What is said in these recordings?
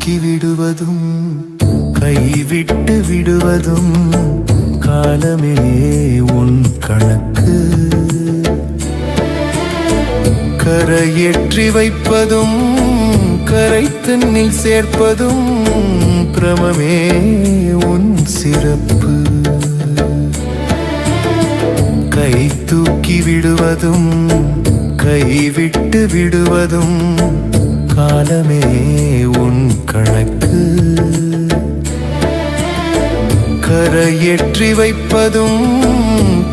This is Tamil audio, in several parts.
தூக்கி விடுவதும் கைவிட்டு விடுவதும் காலமே உன் கணக்கு. கரையேற்றி வைப்பதும் கரை தன்னில் சேர்ப்பதும் பிரமமே உன் சிறப்பு. கை தூக்கி விடுவதும் கைவிட்டு விடுவதும் காலமே உன் கணக்கு. கரையேற்றி வைப்பதும்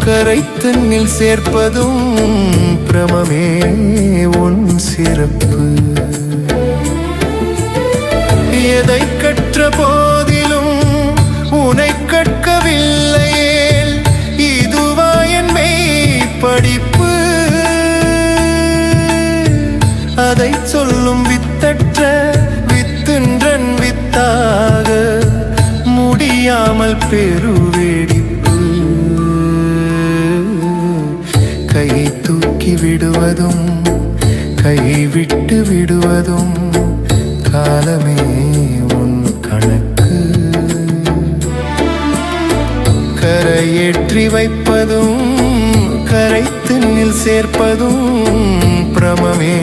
கரை தன்னில் சேர்ப்பதும் பிரமமே உன் சிறப்பு. எதை கற்ற போதிலும் உனை கற்கவில்லையே, இதுவா என் மெய் படிப்பு. அதை சொல்லும் வித்தற்ற வித்துன்றன் வித்தாக முடியாமல் பெருவெடிப்பு. கை தூக்கி விடுவதும் கைவிட்டு விடுவதும் காலமே உன் கணக்கு. கரையேற்றி வைப்பதும் கரை தன்னில் சேர்ப்பதும் பிரமமே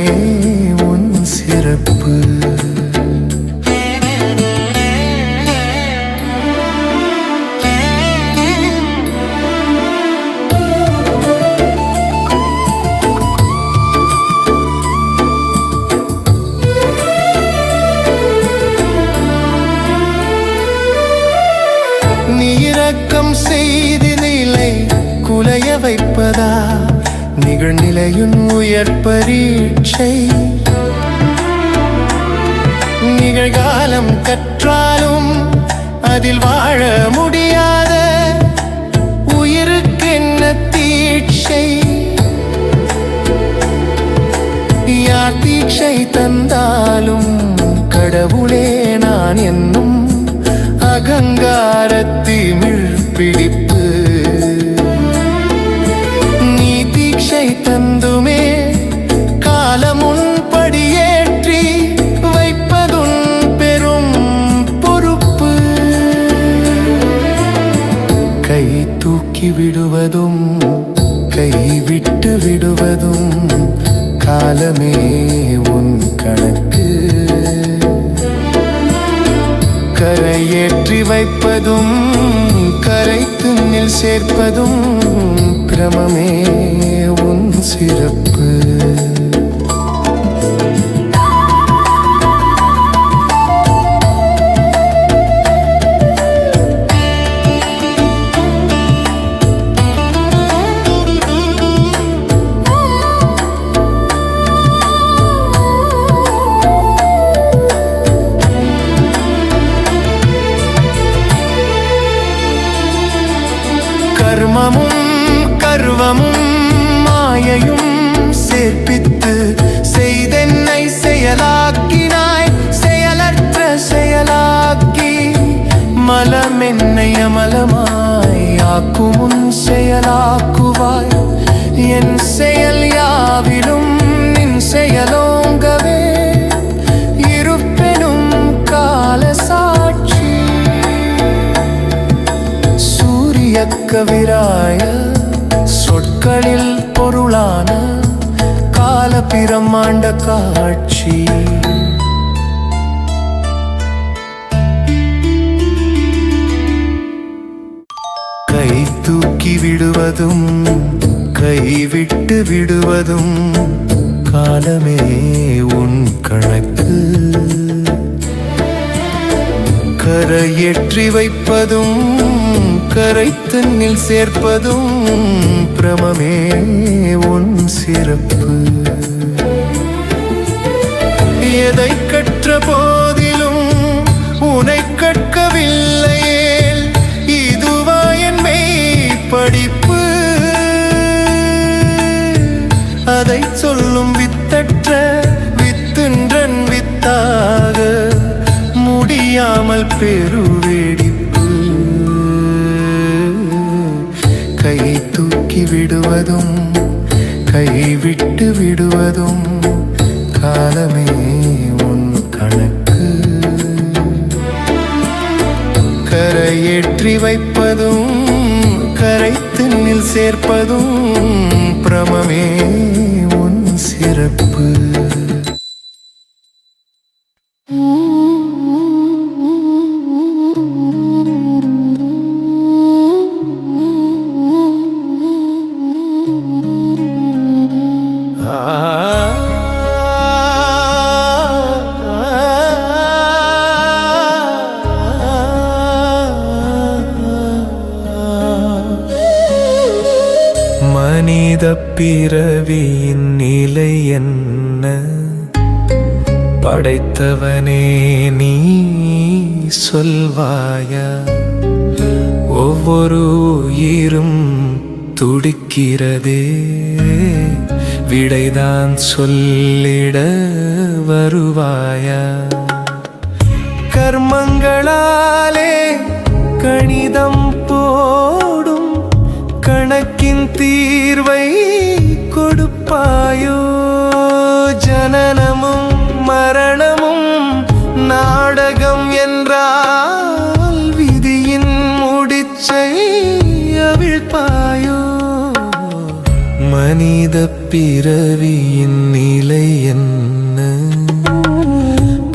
உன் சிறப்பு. நீரக்கம் செய்து நிலை குலைய வைப்பதா நிகழ்நிலையின் உயர் பரீட்சை. நிகழ்காலம் கற்றாலும் அதில் வாழ முடியாத உயிருக்கென்ன தீட்சை. யார் தீட்சை தந்தாலும் கடவுளே நான் என்னும் அகங்காரத்திமிழ் பிடிப்பு. நீ தீட்சை தந்துமே காலமுன் படியேற்றி வைப்பதுன் பெரும் பொறுப்பு. கை தூக்கி விடுவதும் கைவிட்டு விடுவதும் காலமே உன் கணக்கு. கரையேற்றி வைப்பதும் கரை தன்னில் சேர்ப்பதும் பிரமமே உன் சிறப்பு. கர்மமும் கர்வமும் மாயையும் சேர்ப்பித்து செய்தென்னை செயலாக்கினாய். செயலற்ற செயலாக்கி மலம் என்னை அமலமாய் ஆக்குமுன் செயலாக்குவாய். என் செயல் யாவிலும் நின் செயலோங்கவே இருப்பெனும் கால சாட்சி. கவிராய சொற்களில் பொருளான கால பிரமாண்ட காட்சி. கை தூக்கி விடுவதும் கைவிட்டு விடுவதும் காலமே உன் கணக்கு. கரையேற்றி வைப்பதும் கரை தன்னில் சேர்ப்பதும் பிரமமே உன் சிறப்பு. எதை கற்ற போதிலும் உனை கற்கவில்லையே, இதுவா என் மெய் படிப்பு. அதை சொல்லும் வித்தற்ற வித்துன்றன் வித்தாக முடியாமல் பெருவெடிப்பு. கை தூக்கி விடுவதும் கைவிட்டு விடுவதும் காலமே உன் கணக்கு. கரையேற்றி வைப்பதும் கரைத்தினில் சேர்ப்பதும் பிரமமே உன் சிறப்பு. மனித பிறவியின் நிலை என்ன? படைத்தவனே நீ சொல்வாயா? ஒவ்வொரு உயிரும் துடிக்கிறதே, விடைதான் சொல்லிட வருவாயா? கர்மங்களாலே கணிதம் போடும் கணக்கின் தீர்வை கொடுப்பாயோ? ஜனனமும் மரணமும் நாடகம் என்றால் விதியின் முடிச்சை அவிழ்ப்பாயோ? மனித பிறவியின் நிலை என்ன?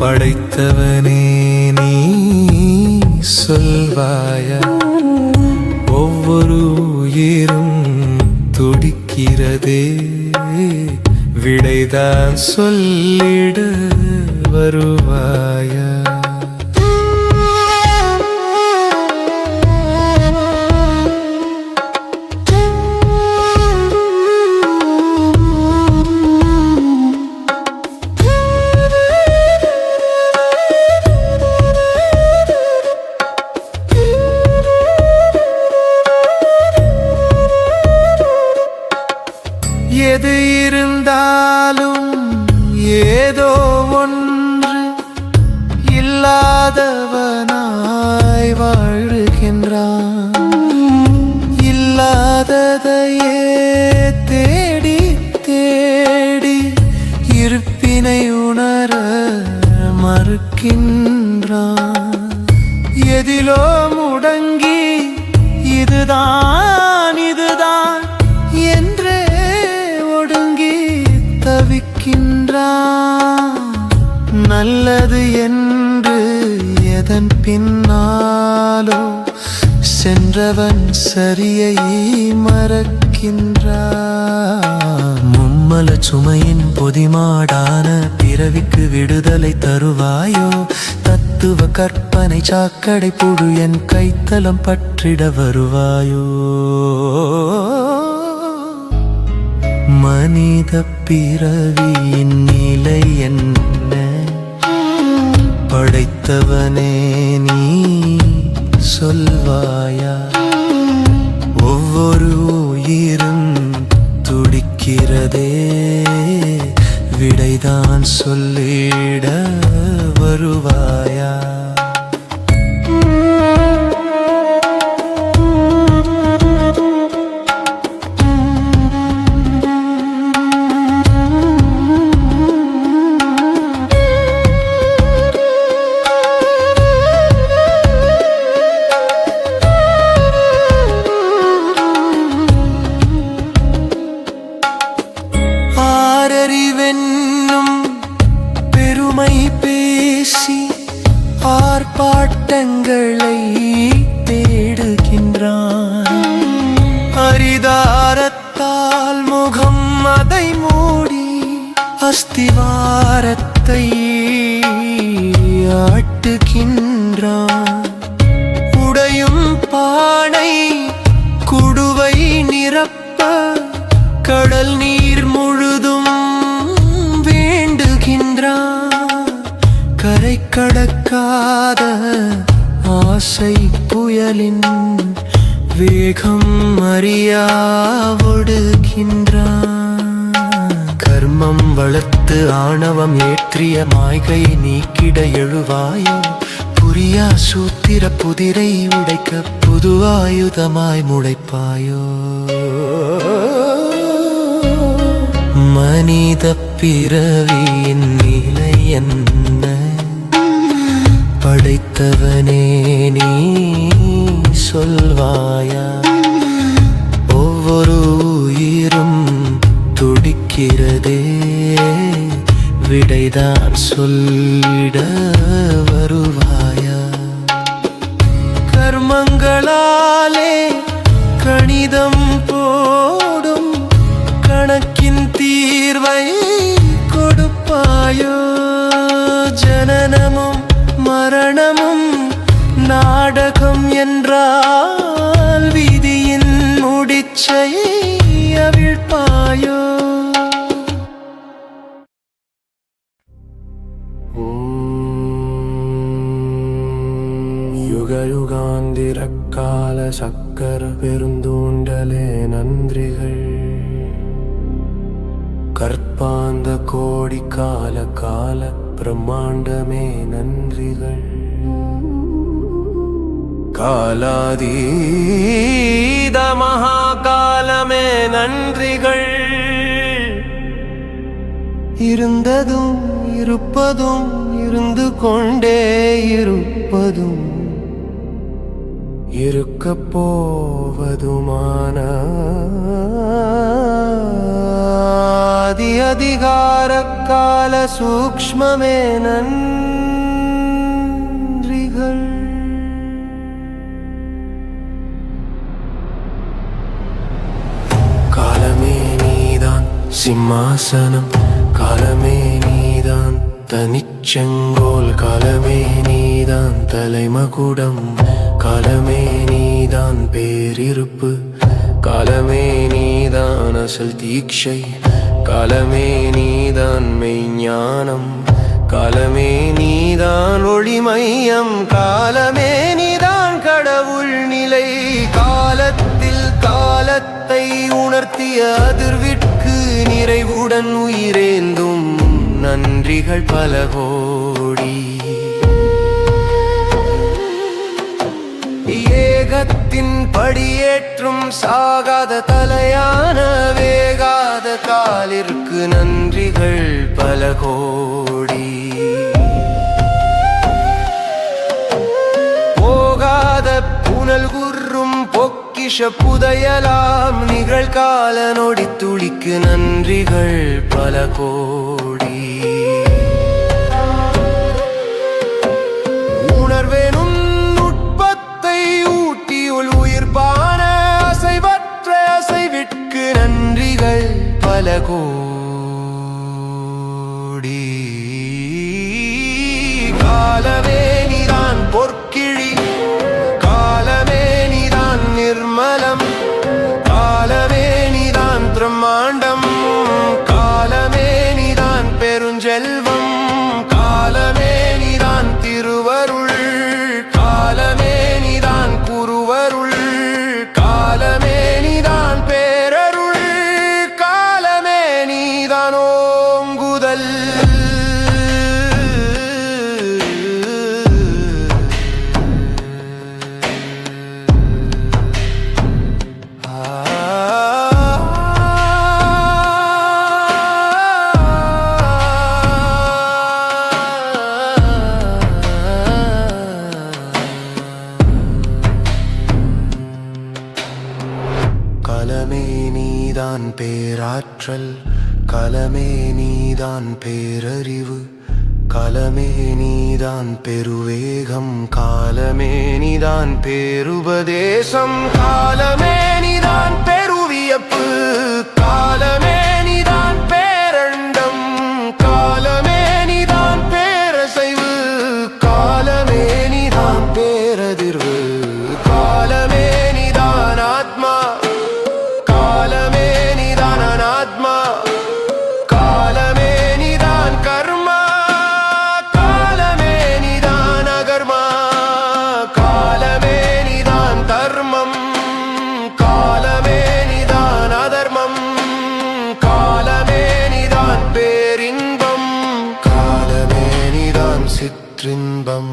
படைத்தவனே நீ சொல்வாயா? ஒவ்வொரு உயிரும் துடிக்கிறதே, விடைதான் சொல்லிட வருவாயா? எது இருந்தாலும் ஏதோ ஒன்று இல்லாதவனாய் வாழுகின்றான். இல்லாததையே தேடி தேடி இருப்பினை உணர மறுக்கின்றான். எதிலோ முடங்கி இதுதான் இதுதான் என்றே ஒடுங்கி தவிக்கின்றான். நல்லது என்று எதன் பின்னாலோ சென்றவன் சரியை மறக்கின்றான். மும்மல சுமையின் பொதிமாடான பிறவிக்கு விடுதலை தருவாயோ? தத்துவ கற்பனை சாக்கடை புழு என் கைத்தலம் பற்றிட வருவாயோ? மனித பிறவியின் நிலை என்ன? படைத்தவனே நீ சொல்வாயா? ஒவ்வொரு உயிரும் துடிக்கிறதே, விடைதான் சொல்லிட வருவாயா? ஆரறிவென்னும் பெருமை பேசி ஆர்ப்பாட்டங்களை தேடுகின்றான். அரிதாரத்தால் முகம் அதை மூடி அஸ்திவாரத்தை ஆட்டுகின்றான். உடையும் பானை குடுவை நிரப்ப கடல் நீர் முழுதும் வேண்டுகின்றான். கரை கடக்காத ஆசை புயலின் வேகம் அறியா ஒடுகின்றான். கர்மம் வளர்த்து ஆணவம் ஏற்றிய மாய்கை நீக்கிட எழுவாயோ? புரியா சூத்திர புதிரை உடைக்க புது ஆயுதமாய் முளைப்பாயோ? மனித பிறவியின் நிலை என்ன? படைத்தவனே நீ சொல்வாயா? ஒவ்வொரு உயிரும் துடிக்கிறதே, விடைதான் சொல்லிட வருவாயா? கர்மங்களாலே கணிதம் போடும் கணக்கின் தீர்வை கொடுப்பாயோ? ஜனனமும் மரணமும் நாடகம் என்றால் விதியின் முடிச்சை அவிழ்ப்பாயோ? யுகயுகாந்திரக்கால சக்கர பெருந்தூண்டலே நன்றிகள். கற்பாந்த கோடி கால கால பிரம்மாண்டமே நன்றிகள். காலாதீத மகாகாலமே நன்றிகள். இருந்ததும் இருப்பதும் இருந்து கொண்டே இருப்பதும் இருக்கப் போவதுமான அதிகார கால சூக்ஷ்மமே நன்றிகள். காலமே நீதான் சிம்மாசனம், காலமே நீதான் தனிச்செங்கோல், காலமே நீதான் தலைமகுடம், காலமே நீதான் பேரிருப்பு, காலமே நீதான் அசல் தீட்சை, காலமே நீதான் மெய்ஞானம், காலமே நீதான் ஒளிமையம், காலமே நீதான் கடவுள் நிலை. காலத்தில் காலத்தை உணர்த்திய அதிர்விற்கு நிறைவுடன் உயிரேந்தும் நன்றிகள் பல கோடி. ஏகத்தின் படியேற்றும் சாகாத தலையான வேகாத காலிற்கு நன்றிகள் பல கோடி. போகாத புனல் குர்ரும் பொக்கிஷ புதையலாம் நிகழ்கால நொடி துளிக்கு நன்றிகள் பல கோடி. உணர்வேனும் உயிர்ப்பான அசைவற்ற அசைவிற்கு நன்றிகள் பல கோடி. காலமே நீதான் பொற்கிழி, காலமே நீதான் நிர்மலம், காலமே நீதான் பிரம்மாண்டம், காலமே நீதான் பெருஞ்செல்வம், காலமே நீதான் திருவருள், காலமே நீதான் குருவருள், காலமே நீதான் பேரருள், காலமே நீதான் ஓங்குதல். கலமே நீதான் பேராற்றல், கலமே நீதான் பேரறிவு, கலமே நீதான் பெருவேகம், காலமே நீதான் பேருபதேசம், காலமே நீதான் பெருவியப்பு, காலமே நீதான் பேரண்டம், காலமே நீதான் பேரசைவு, காலமே நீதான் பேரதிர்வு, காலமே நீதான் ஆத்மா, காலமே நீதான் அனாத்மா, காலமே நீதான் கர்மா, காலமே நீதான் அகர்மா, காலமே நீதான் தர்மம், காலமே நீதான் அதர்மம், காலமே நீதான் பேரின்பம், காலமே நீதான் சிற்றின்பம்.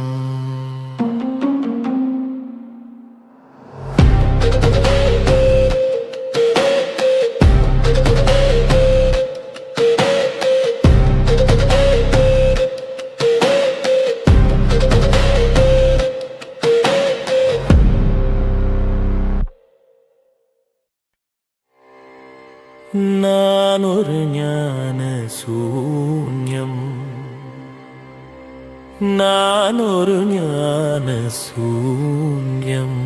நான் ஒரு ஞான சூன்யம், நான் ஒரு ஞான சூன்யம்.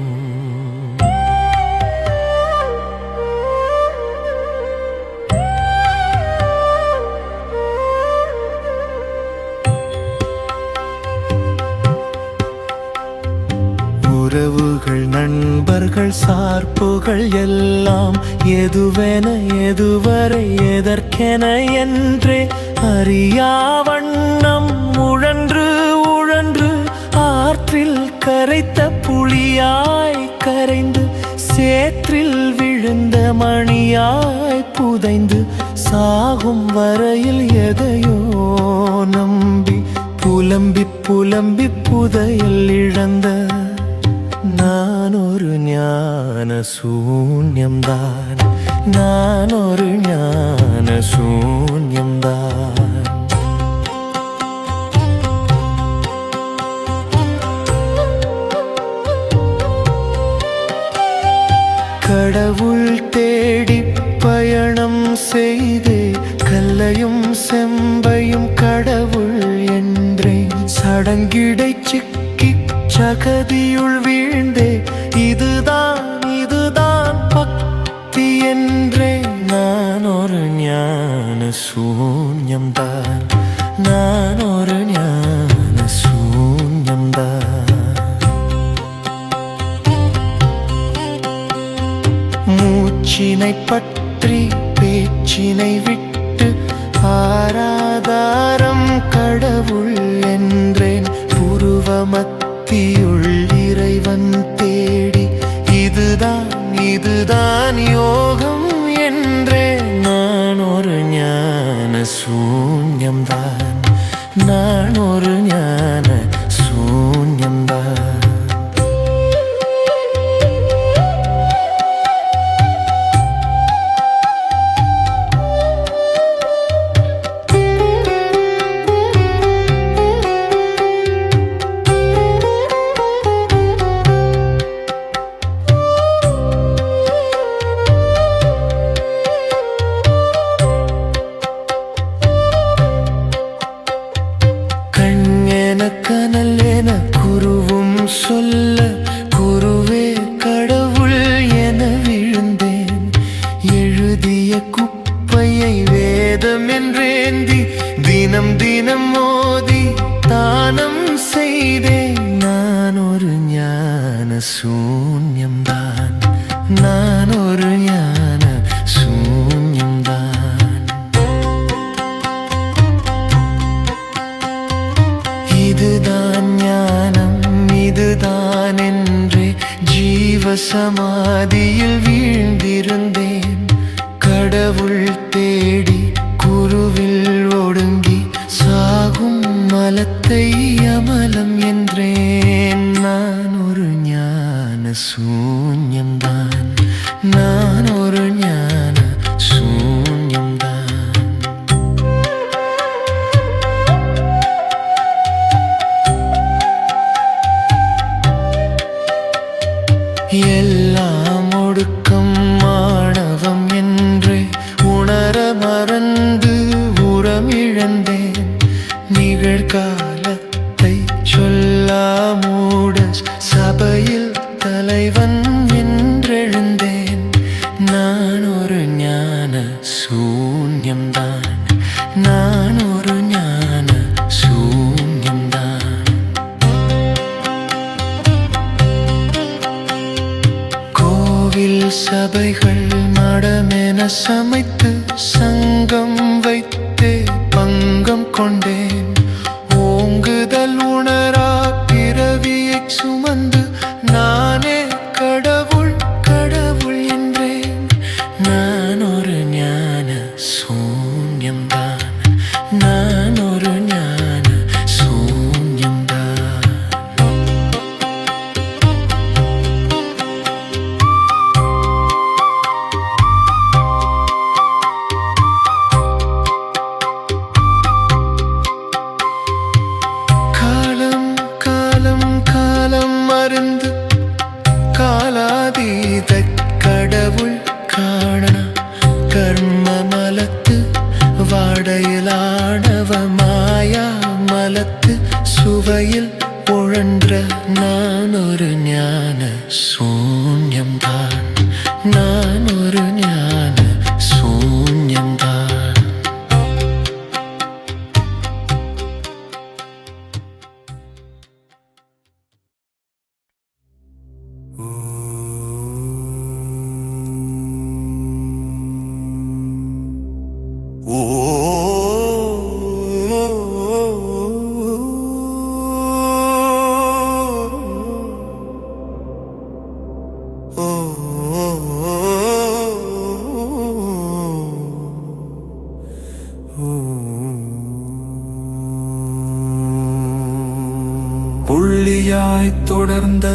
உறவுகள், நண்பர்கள், சார்புகள் எல்லாம் எதுவென, எதுவரை, எதற்கென என்றே அறியா வண்ணம் உழன்று உழன்று ஆற்றில் கரைத்த புலியாய் கரைந்து, சேற்றில் விழுந்த மணியாய் புதைந்து, சாகும் வரையில் எதையோ நம்பி புலம்பி புலம்பி புதையல் இழந்த நான் ஒரு ஞான சூன்யம்தான், நான் ஒரு ஞான சூன்யம்தான். கடவுள் தேடி பயணம் செய்தே கல்லையும் செம்பையும் கடவுள் என்றேன். சடங்கிடை சிக்கி சகதியுள் வீழ்ந்தே இதுதான் இதுதான் பக்தி என்றேன். நான் ஒரு ஞான சூன்யம்தான், நான் ஒரு ஞான சூன்யம்தான். மூச்சினை பற்றி பேச்சினை விட்டு ஆராதாரம் கடவுள் என்றேன். புருவமத்தியுள் இறைவன் தேடி இதுதான் இதுதான் யோகம் என்றேன். நான் ஒரு ஞான சூன்யம்தான், நான் ஒரு ஞான சூன்யம்தான். கனல் என குருவும் சொல்ல குருவே கடவுள் என விழுந்தேன். எழுதிய குப்பையை வேதம் என்றேந்தி தினம் தினம் மோதி தானம் செய்தேன். நான் ஒரு ஞான சூன்யம்தான், நான் ஒரு ஞான சூன்யம்தான். இதுதான் ஞானம், இதுதான் என்றே ஜீவ சமாதியில் வீழ்ந்திருந்தேன். கடவுள் தேடி குருவில் ஒடுங்கி சாகும் மலத்தை அமலம் என்றேன். நான் ஒரு ஞான சூன்யம்தான், நான் ஒரு ஞான சூன்யம்தான். எல்லாம் ஒடுக்கம் மாணவம் என்றே உணர மறந்து உரமிழந்தேன். நிகழ்காலத்தை சொல்லா மூட சபையில் தலைவன் என்றெழுந்தேன். நான் ஒரு ஞான சூன்யம்தான், நான் ஒரு ஞான சூன்யம்தான். கோவில் சபைகள் மடமென சமைத்து சங்கம் வைத்தே பங்கம் கொண்டேன். ஓங்குதல் உணரா பிறவியை சுமந்து நானே கடவுள் கடவுள் என்றேன். நான் ஒரு ஞான சூன்யம்தான், நான் ஒரு ஞான சூன்யம்தான். மருந்து காலாதீத கடவுள் காண கர்ம மல ஜடையிலானவ மாயா மலத்து சுவையில் உழன்ற நான் ஒரு ஞான சூன்யம்தான், நான் ஒரு ஞான சூன்யம்தான். புள்ளியாய் தொடர்ந்த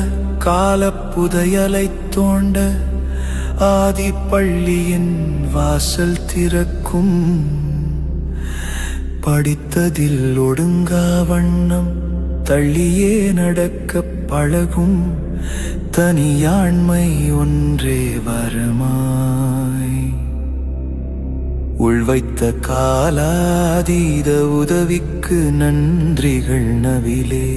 காலப்புதையலை தோண்ட ஆதி பள்ளியின் வாசல் திறக்கும். படித்ததில் ஒடுங்கா வண்ணம் தள்ளியே நடக்க பழகும் தனியாண்மை ஒன்றே வரமாய் உள்வைத்த காலாதீத உதவிக்கு நன்றிகள் நவிலே.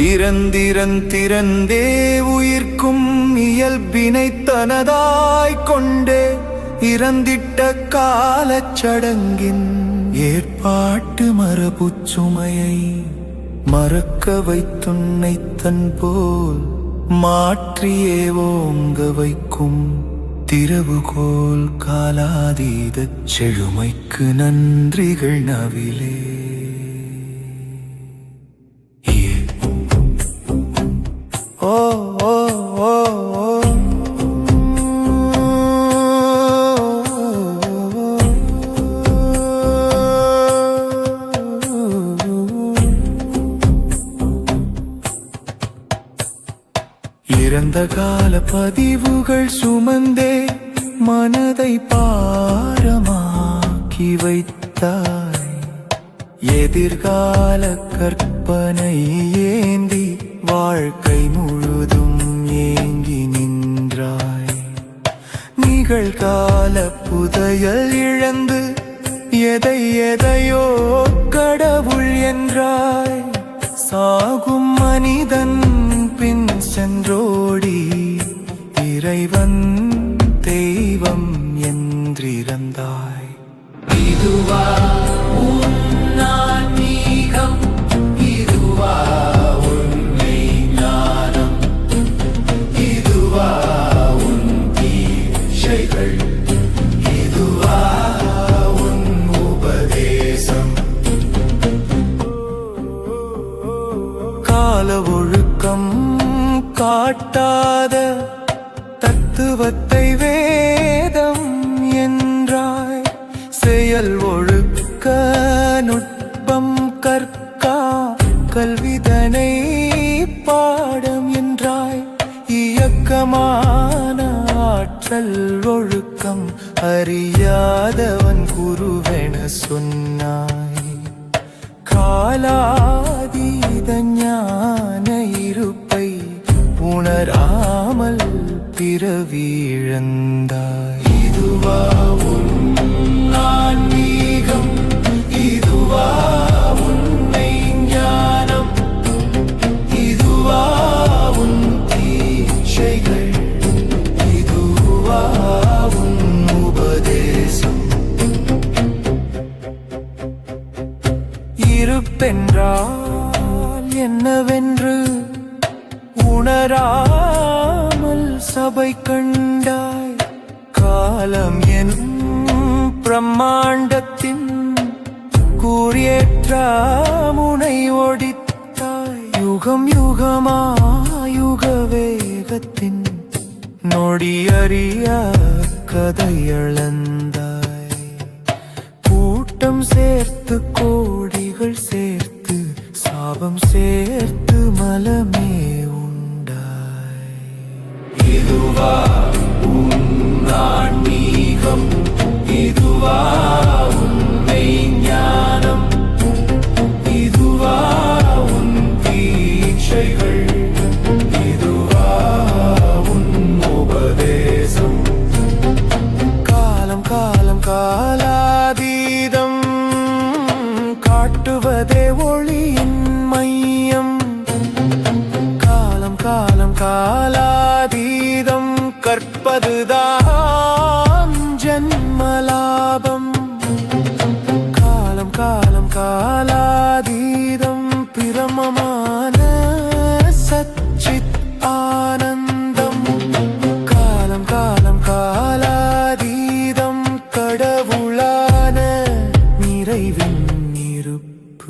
இறந்திறந்திறந்தே உயிர்க்கும் இயல்பினை தனதாய் கொண்டே இறந்திட்ட காலச்சடங்கின் ஏற்பாட்டு மரபுச்சுமையை மறக்க வைத்துன்னை தன் போல் மாற்றியே ஓங்க வைக்கும் திறவுகோல் காலாதீத செழுமைக்கு நன்றிகள் நவிலே. ஓ ஓ ஓ இறந்த கால பதிவுகள் சுமந்தே மனதை பாரமாக்கி வைத்தாய். எதிர்கால கற்பனை ஏந்தி வாழ்க்கை முழுதும் ஏங்கி நின்றாய். நிகழ்கால புதையல் இழந்து எதை எதையோ கடவுள் என்றாய். சாகும் மனிதன் பின் சென்றோடி இறைவன் தெய்வம் என்றிருந்தாய். இதுவா உன் ஆன்மீகம், இதுவா உண்மை ஞானம், இதுவா உன் தீட்சைகள், இதுவா உன் உபதேசம். கால ஒழுக்கம் காட்டாத தத்துவத்தை வேதம் என்றாய். செயல் ஒழுக்க நுட்பம் கற்கா கல்விதனை பாடம் என்றாய். இயக்கமான ஆற்றல் ஒழுக்கம் அறியாதவன் குருவென சொன்னாய். காலாதீத ஞான இருப்பை உணராமல் பிறவிழந்தாய். இதுவா உன் ஆன்மீகம், இதுவா உண்மை ஞானம், இதுவா உன் தீட்சைகள், இதுவா உன் உபதேசம். இருப்பென்றால் என்னவென்று உணராமல் சபை கண்டாய். காலம் எனும் பிரம்மாண்டத்தின் கூறியேற்ற முனை ஓடித்தாய். யுகம் யுகமாயுக வேகத்தின் நொடியறியா கதையளந்தாய். கூட்டம் சேர்த்து கோடிகள் சேர்த்து சாபம் சேர்த்து மலமே உண்டாய். இதுவா உன் ஆன்மீகம், இதுவா உண்மை ஞானம், இதுவா உன் தீட்சைகள், இதுவா உன் உபதேசம். காலம்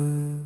நட்பு